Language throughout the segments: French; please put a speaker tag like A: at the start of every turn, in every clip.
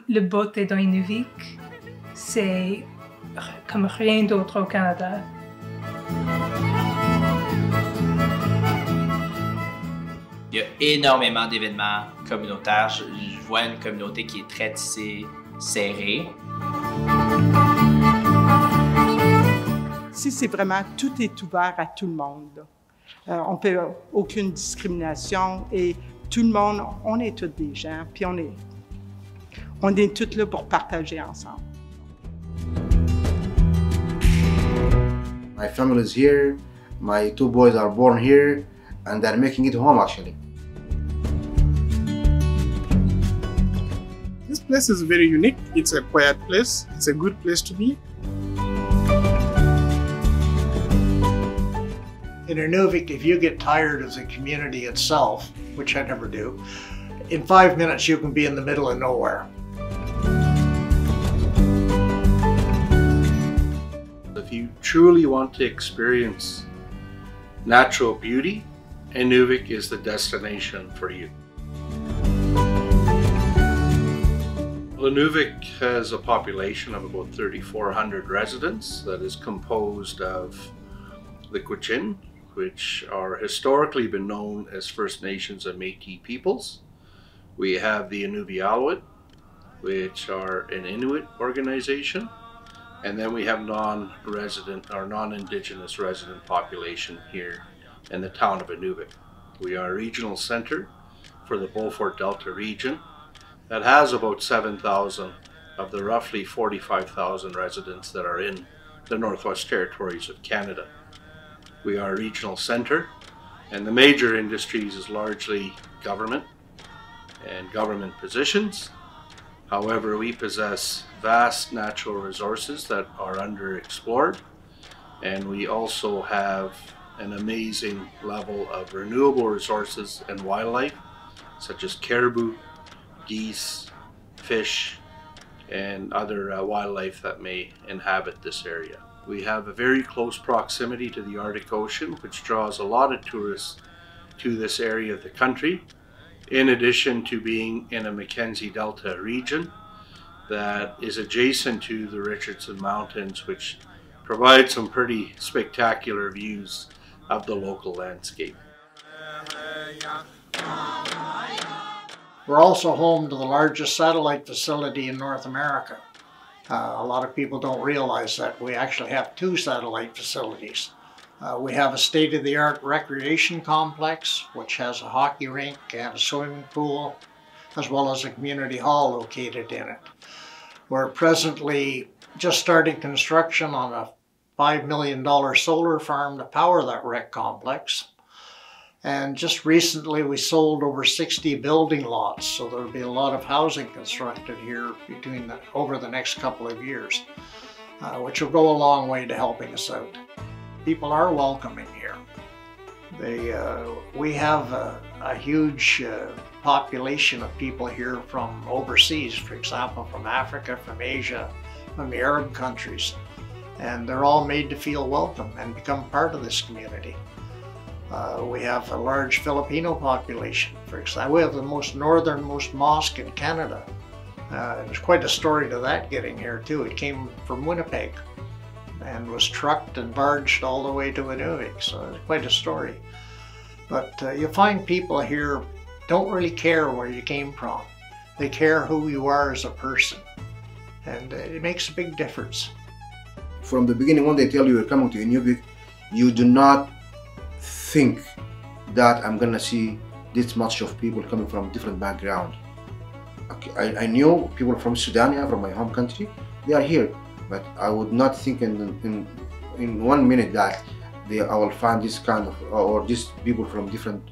A: Le beauté d'Inuvik, c'est comme rien d'autre au Canada.
B: Il y a énormément d'événements communautaires. Je vois une communauté qui est très tissée, serrée.
C: Ici, c'est vraiment, tout est ouvert à tout le monde. On ne fait aucune discrimination et tout le monde, on est tous des gens, puis on est tous là pour partager ensemble.
D: My family is here, my two boys are born here, and they're making it home actually.
E: This place is very unique. It's a quiet place. It's a good place to be.
F: In Inuvik, if you get tired of the community itself, which I never do, in 5 minutes you can be in the middle of nowhere.
G: If you truly want to experience natural beauty, Inuvik is the destination for you. Inuvik has a population of about 3,400 residents that is composed of the Gwich'in, which are historically been known as First Nations and Métis peoples. We have the Inuvialuit, which are an Inuit organization. And then we have non-resident or non-Indigenous resident population here in the town of Inuvik. We are a regional center for the Beaufort Delta region that has about 7,000 of the roughly 45,000 residents that are in the Northwest Territories of Canada. We are a regional center, and the major industries is largely government and government positions. However, we possess vast natural resources that are underexplored, and we also have an amazing level of renewable resources and wildlife, such as caribou, geese, fish, and other wildlife that may inhabit this area. We have a very close proximity to the Arctic Ocean, which draws a lot of tourists to this area of the country, in addition to being in a Mackenzie Delta region that is adjacent to the Richardson Mountains, which provide some pretty spectacular views of the local landscape.
F: We're also home to the largest satellite facility in North America. A lot of people don't realize that we actually have 2 satellite facilities. We have a state-of-the-art recreation complex, which has a hockey rink and a swimming pool, as well as a community hall located in it. We're presently just starting construction on a $5 million solar farm to power that rec complex. And just recently we sold over 60 building lots, so there'll be a lot of housing constructed here over the next couple of years, which will go a long way to helping us out. People are welcoming here. We have a huge population of people here from overseas, for example, from Africa, from Asia, from the Arab countries, and they're all made to feel welcome and become part of this community. We have a large Filipino population, for example. We have the most northernmost mosque in Canada. There's quite a story to that getting here too. It came from Winnipeg and was trucked and barged all the way to Inuvik, so it's quite a story. But you find people here don't really care where you came from. They care who you are as a person, and it makes a big difference.
D: From the beginning, when they tell you you're coming to Inuvik, you do not think that I'm gonna see this much of people coming from different background. Okay, I knew people from Sudan, from my home country, they are here, but I would not think in 1 minute that I will find this kind of, or these people from different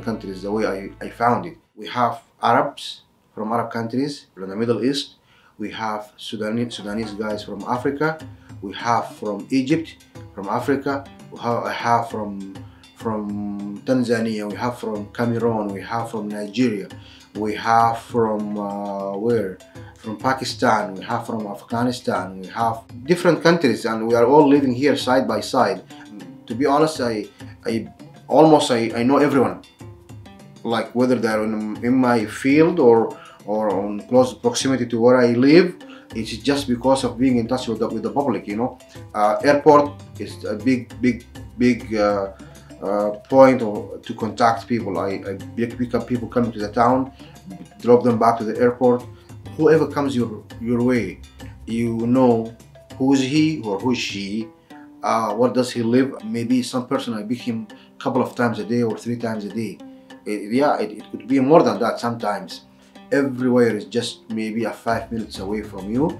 D: countries the way I found it. We have Arabs from Arab countries, from the Middle East. We have Sudanese guys from Africa. We have from Egypt, from Africa. I have from Tanzania. We have from Cameroon. We have from Nigeria. We have from from Pakistan. We have from Afghanistan. We have different countries, and we are all living here side by side. To be honest, I know everyone, like whether they're in my field or or on close proximity to where I live. It's just because of being in touch with the public, you know. Airport is a big point to contact people. I pick up people coming to the town, drop them back to the airport. Whoever comes your way, you know who is he or who is she, where does he live. Maybe some person I pick him a couple of times a day or 3 times a day. It could be more than that sometimes. Everywhere is just maybe 5 minutes away from you.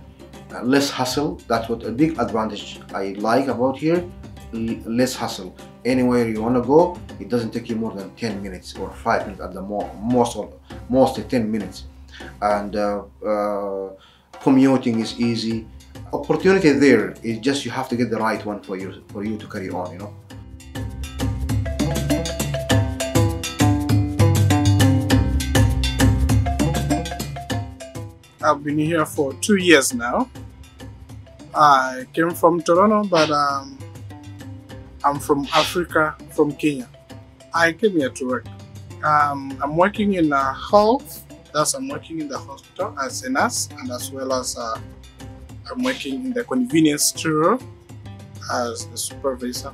D: Less hustle. That's what a big advantage I like about here. Less hustle. Anywhere you want to go, it doesn't take you more than 10 minutes or 5 minutes at the most 10 minutes. And commuting is easy. Opportunity there is just you have to get the right one for you to carry on, you know.
E: I've been here for 2 years now. I came from Toronto, but I'm from Africa, from Kenya. I came here to work. I'm working in health. I'm working in the hospital as a nurse, and as well as I'm working in the convenience store as a supervisor.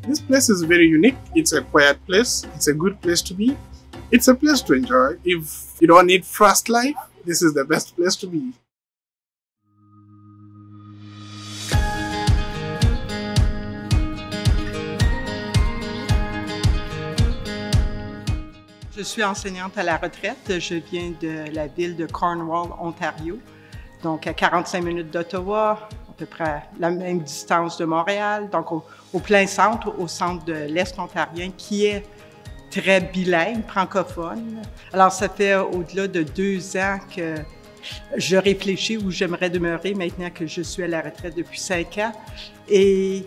E: This place is very unique. It's a quiet place. It's a good place to be. It's a place to enjoy. If you don't need fast life, this is the best place to be.
C: Je suis enseignante à la retraite. Je viens de la ville de Cornwall, Ontario, donc à 45 minutes d'Ottawa, à peu près la même distance de Montréal, donc au plein centre, au centre de l'Est ontarien, qui est très bilingue, francophone. Alors, ça fait au-delà de 2 ans que je réfléchis où j'aimerais demeurer maintenant que je suis à la retraite depuis 5 ans. Et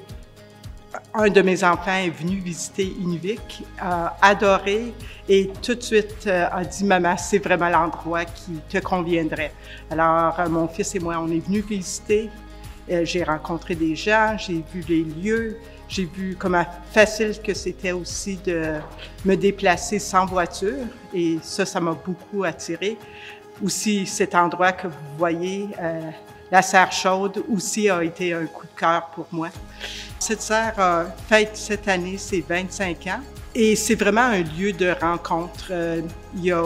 C: un de mes enfants est venu visiter Inuvik, a adoré et tout de suite a dit « Maman, c'est vraiment l'endroit qui te conviendrait ». Alors, mon fils et moi, on est venus visiter. J'ai rencontré des gens, j'ai vu les lieux. J'ai vu comment facile que c'était aussi de me déplacer sans voiture et ça m'a beaucoup attiré. Aussi, cet endroit que vous voyez, la serre chaude, aussi a été un coup de cœur pour moi. Cette serre fête cette année ses 25 ans et c'est vraiment un lieu de rencontre. Il y a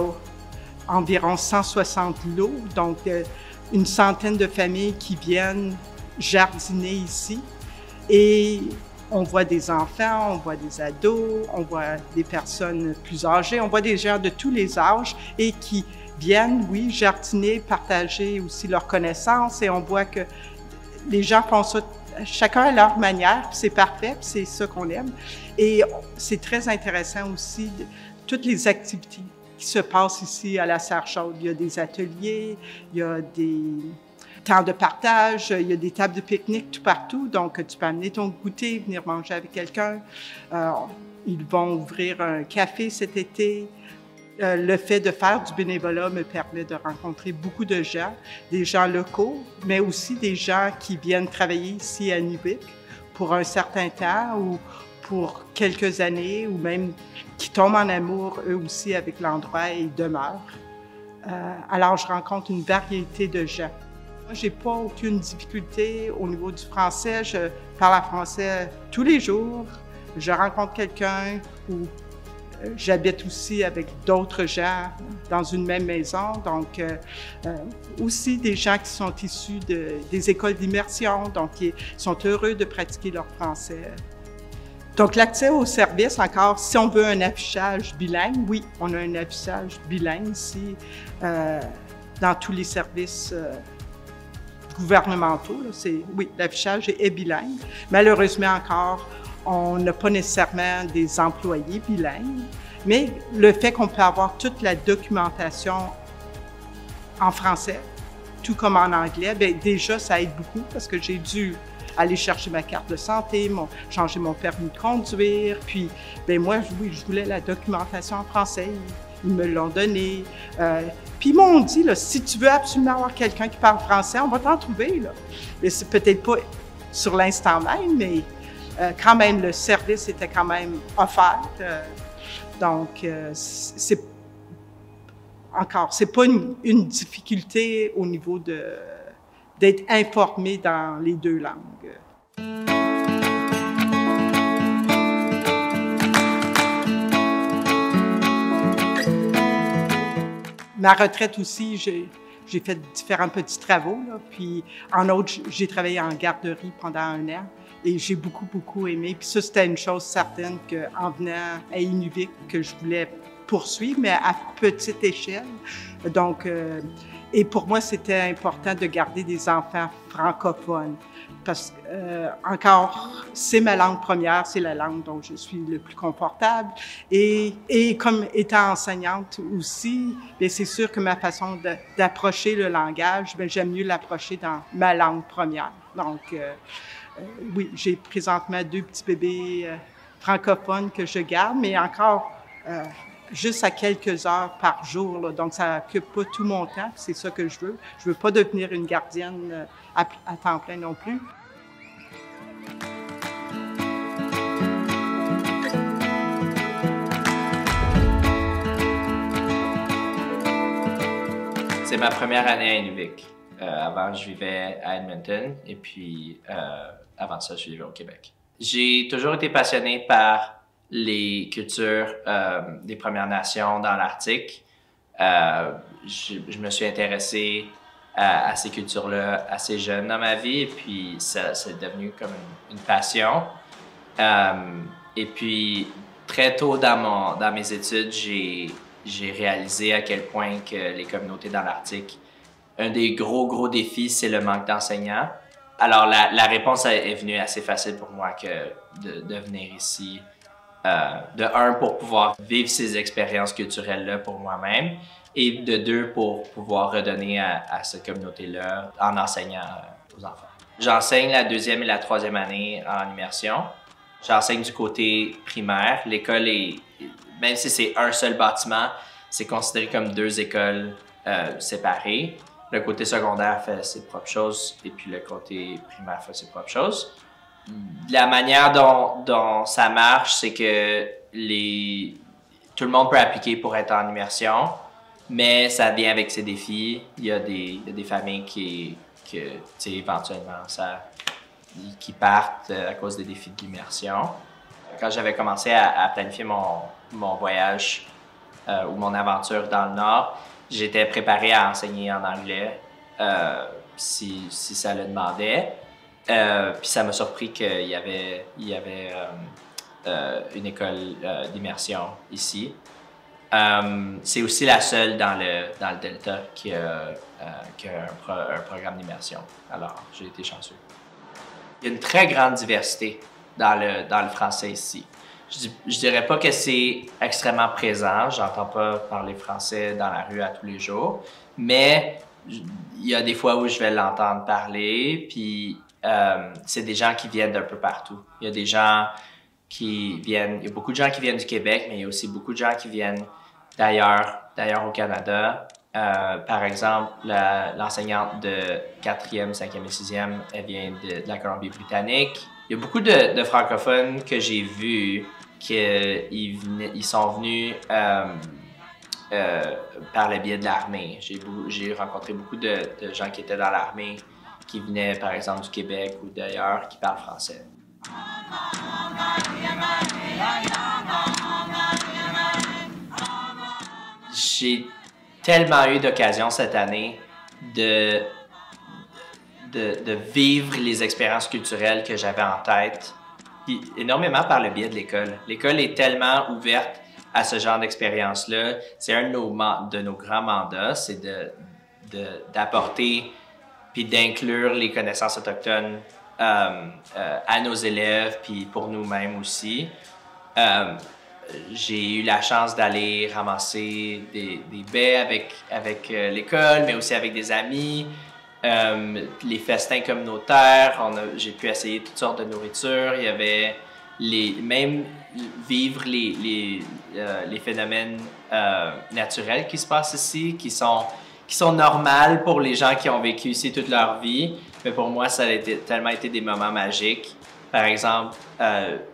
C: environ 160 lots, donc une centaine de familles qui viennent jardiner ici. Et on voit des enfants, on voit des ados, on voit des personnes plus âgées, on voit des gens de tous les âges et qui viennent, oui, jardiner, partager aussi leurs connaissances et on voit que les gens font ça chacun à leur manière, c'est parfait, c'est ça qu'on aime. Et c'est très intéressant aussi, toutes les activités qui se passent ici à la Serre Chaude. Il y a des ateliers, il y a des temps de partage, il y a des tables de pique-nique tout partout, donc tu peux amener ton goûter, venir manger avec quelqu'un. Ils vont ouvrir un café cet été. Le fait de faire du bénévolat me permet de rencontrer beaucoup de gens, des gens locaux, mais aussi des gens qui viennent travailler ici à Inuvik pour un certain temps ou pour quelques années, ou même qui tombent en amour eux aussi avec l'endroit et demeurent. Alors, je rencontre une variété de gens. Moi, j'ai pas aucune difficulté au niveau du français. Je parle français tous les jours. Je rencontre quelqu'un ou j'habite aussi avec d'autres gens dans une même maison. Donc, aussi des gens qui sont issus des écoles d'immersion, donc qui sont heureux de pratiquer leur français. Donc, l'accès aux services, encore, si on veut un affichage bilingue, oui, on a un affichage bilingue ici dans tous les services gouvernementaux. Oui, l'affichage est bilingue. Malheureusement, encore, on n'a pas nécessairement des employés bilingues, mais le fait qu'on peut avoir toute la documentation en français, tout comme en anglais, bien, déjà, ça aide beaucoup parce que j'ai dû aller chercher ma carte de santé, changer mon permis de conduire. Puis, bien, moi, oui, je voulais la documentation en français. Ils me l'ont donné. Puis, ils m'ont dit, là, si tu veux absolument avoir quelqu'un qui parle français, on va t'en trouver. Là. Mais c'est peut-être pas sur l'instant même, mais quand même, le service était quand même offert. Donc, c'est pas une difficulté au niveau d'être informé dans les deux langues. Ma retraite aussi, j'ai fait différents petits travaux, là, puis en autre, j'ai travaillé en garderie pendant 1 an et j'ai beaucoup aimé. Puis ça, c'était une chose certaine qu'en venant à Inuvik, que je voulais poursuivre, mais à petite échelle. Donc, et pour moi, c'était important de garder des enfants francophones parce que, encore, c'est ma langue première, c'est la langue dont je suis le plus confortable. Et comme étant enseignante aussi, bien, c'est sûr que ma façon d'approcher le langage, bien, j'aime mieux l'approcher dans ma langue première. Donc, oui, j'ai présentement 2 petits bébés francophones que je garde, mais encore juste à quelques heures par jour, là, donc ça n'occupe pas tout mon temps, c'est ça que je veux. Je veux pas devenir une gardienne à temps plein non plus.
B: C'est ma première année à Inuvik. Avant, je vivais à Edmonton et puis avant ça, je vivais au Québec. J'ai toujours été passionné par les cultures des Premières Nations dans l'Arctique. Je me suis intéressé à ces cultures-là assez jeune dans ma vie et puis c'est devenu comme une passion. Et puis très tôt dans mes études, j'ai réalisé à quel point que les communautés dans l'Arctique, un des gros défis, c'est le manque d'enseignants. Alors la réponse est venue assez facile pour moi que de venir ici. De 1, pour pouvoir vivre ces expériences culturelles-là pour moi-même et de 2, pour pouvoir redonner à cette communauté-là en enseignant aux enfants. J'enseigne la 2e et la 3e année en immersion. J'enseigne du côté primaire. L'école est, même si c'est un seul bâtiment, c'est considéré comme 2 écoles séparées. Le côté secondaire fait ses propres choses et puis le côté primaire fait ses propres choses. La manière dont ça marche, c'est que tout le monde peut appliquer pour être en immersion, mais ça vient avec ses défis. Il y a des familles qui éventuellement, qui partent à cause des défis de l'immersion. Quand j'avais commencé à planifier mon voyage ou mon aventure dans le Nord, j'étais préparé à enseigner en anglais si ça le demandait. Puis ça m'a surpris qu'il y avait une école d'immersion ici. C'est aussi la seule dans le Delta qui a un programme d'immersion. Alors, j'ai été chanceux. Il y a une très grande diversité dans le français ici. Je dirais pas que c'est extrêmement présent. J'entends pas parler français dans la rue à tous les jours. Mais il y a des fois où je vais l'entendre parler, puis c'est des gens qui viennent d'un peu partout. Il y a des gens il y a beaucoup de gens qui viennent du Québec, mais il y a aussi beaucoup de gens qui viennent d'ailleurs au Canada. Par exemple, l'enseignante de 4e, 5e et 6e, elle vient de la Colombie-Britannique. Il y a beaucoup de francophones que j'ai vus qu'ils sont venus par le biais de l'armée. J'ai rencontré beaucoup de gens qui étaient dans l'armée, qui venaient par exemple du Québec ou d'ailleurs, qui parlent français. J'ai tellement eu d'occasion cette année de vivre les expériences culturelles que j'avais en tête, puis énormément par le biais de l'école. L'école est tellement ouverte à ce genre d'expérience-là. C'est un de nos grands mandats, c'est d'apporter puis d'inclure les connaissances autochtones à nos élèves, puis pour nous-mêmes aussi. J'ai eu la chance d'aller ramasser des baies avec l'école, mais aussi avec des amis. Les festins communautaires, j'ai pu essayer toutes sortes de nourriture. Il y avait même vivre les phénomènes naturels qui se passent ici, qui sont normales pour les gens qui ont vécu ici toute leur vie. Mais pour moi, ça a tellement été des moments magiques. Par exemple,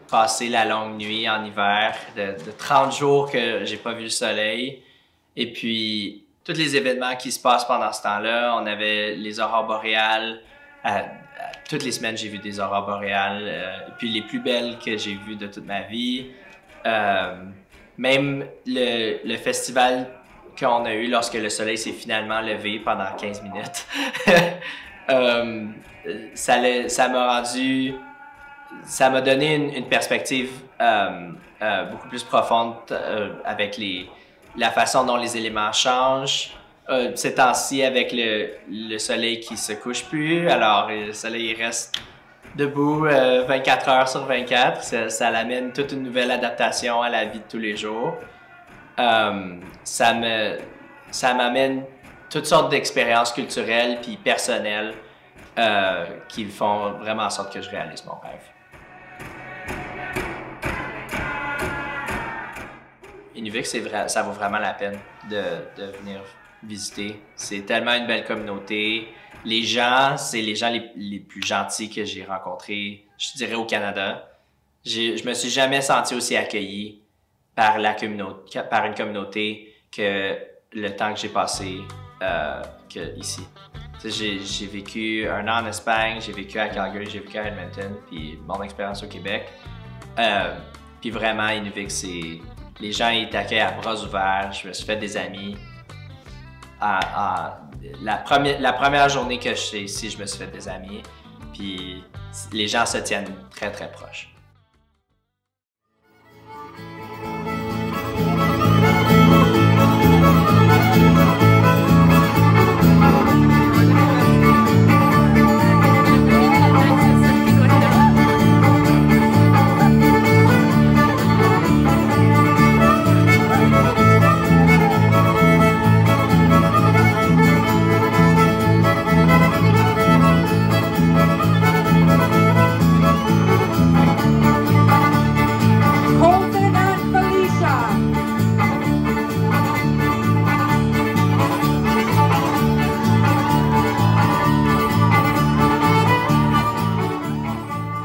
B: passer la longue nuit en hiver, de 30 jours que j'ai pas vu le soleil. Et puis, tous les événements qui se passent pendant ce temps-là, on avait les aurores boréales. Toutes les semaines, j'ai vu des aurores boréales. Et puis, les plus belles que j'ai vues de toute ma vie. Même le festival qu'on a eu lorsque le soleil s'est finalement levé pendant 15 minutes. Ça m'a donné une perspective beaucoup plus profonde avec la façon dont les éléments changent. Ces temps-ci, avec le soleil qui se couche plus, alors le soleil reste debout 24 heures sur 24. Ça l'amène toute une nouvelle adaptation à la vie de tous les jours. Ça m'amène toutes sortes d'expériences culturelles puis personnelles qui font vraiment en sorte que je réalise mon rêve. Inuvik, ça vaut vraiment la peine de venir visiter. C'est tellement une belle communauté. Les gens, c'est les gens les plus gentils que j'ai rencontrés, je dirais, au Canada. Je me suis jamais senti aussi accueilli par une communauté que le temps que j'ai passé ici. J'ai vécu un an en Espagne, j'ai vécu à Calgary, j'ai vécu à Edmonton, puis mon expérience au Québec. Puis vraiment, Inuvik, les gens ils t'accueillent à bras ouverts. Je me suis fait des amis. La première journée que je suis ici, je me suis fait des amis. Puis les gens se tiennent très, très proches.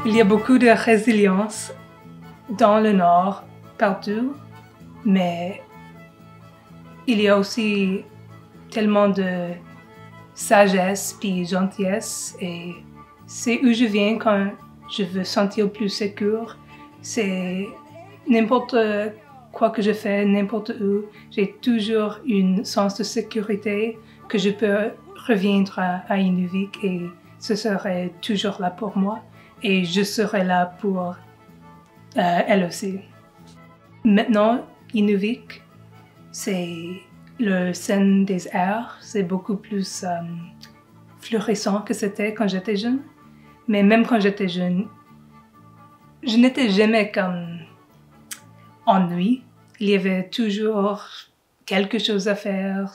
A: Il y a beaucoup de résilience dans le Nord, partout, mais il y a aussi tellement de sagesse puis gentillesse, et c'est où je viens quand je veux sentir plus sécure. C'est n'importe quoi que je fais, n'importe où, j'ai toujours un sens de sécurité que je peux revenir à Inuvik, et ce serait toujours là pour moi. Et je serai là pour elle aussi. Maintenant, Inuvik, c'est le scène des arts. C'est beaucoup plus florissant que c'était quand j'étais jeune. Mais même quand j'étais jeune, je n'étais jamais comme ennuyée. Il y avait toujours quelque chose à faire.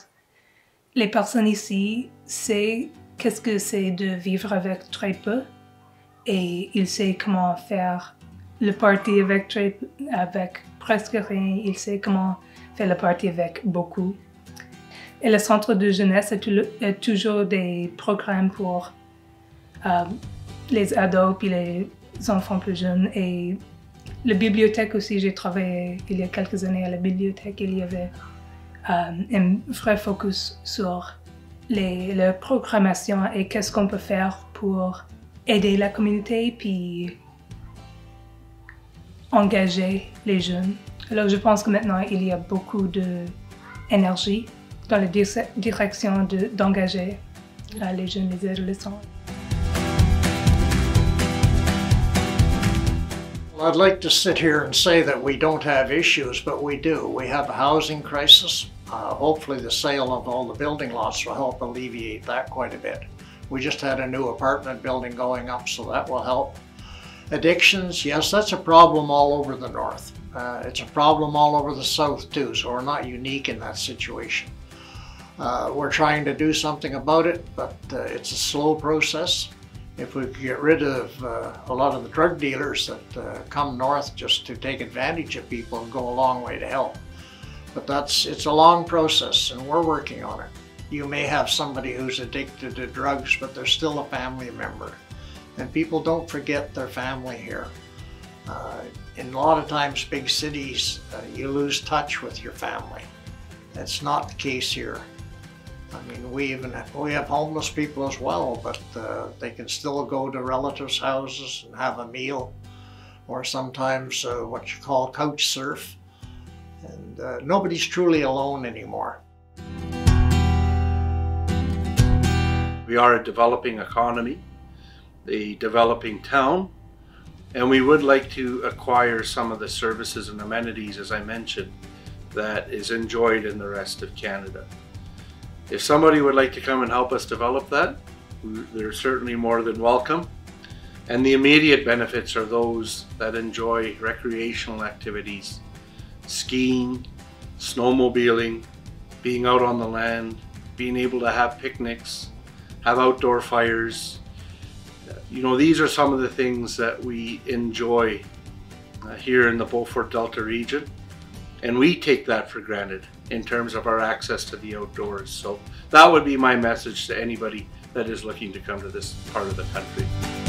A: Les personnes ici savent qu'est-ce que c'est de vivre avec très peu. Et il sait comment faire le party avec presque rien. Il sait comment faire le party avec beaucoup. Et le centre de jeunesse a toujours des programmes pour les ados et les enfants plus jeunes. Et la bibliothèque aussi, j'ai travaillé il y a quelques années à la bibliothèque. Il y avait un vrai focus sur la programmation et qu'est-ce qu'on peut faire pour aider la communauté puis engager les jeunes. Alors je pense que maintenant il y a beaucoup d'énergie dans la direction d'engager les jeunes, les adolescents.
F: Well, I'd like to sit here and say that we don't have issues, but we do. We have a housing crisis. Hopefully the sale of all the building lots will help alleviate that quite a bit. We just had a new apartment building going up, so that will help. Addictions, yes, that's a problem all over the north. It's a problem all over the south too, so we're not unique in that situation. We're trying to do something about it, but it's a slow process. If we could get rid of a lot of the drug dealers that come north just to take advantage of people, and go a long way to help. But it's a long process, and we're working on it. You may have somebody who's addicted to drugs, but they're still a family member. And people don't forget their family here. in a lot of times big cities, you lose touch with your family. That's not the case here. I mean, we have homeless people as well, but they can still go to relatives' houses and have a meal, or sometimes what you call couch surf. And nobody's truly alone anymore.
G: We are a developing economy, a developing town, and we would like to acquire some of the services and amenities, as I mentioned, that is enjoyed in the rest of Canada. If somebody would like to come and help us develop that, they're certainly more than welcome. And the immediate benefits are those that enjoy recreational activities, skiing, snowmobiling, being out on the land, being able to have picnics, have outdoor fires. You know, these are some of the things that we enjoy here in the Beaufort Delta region, and we take that for granted in terms of our access to the outdoors. So that would be my message to anybody that is looking to come to this part of the country.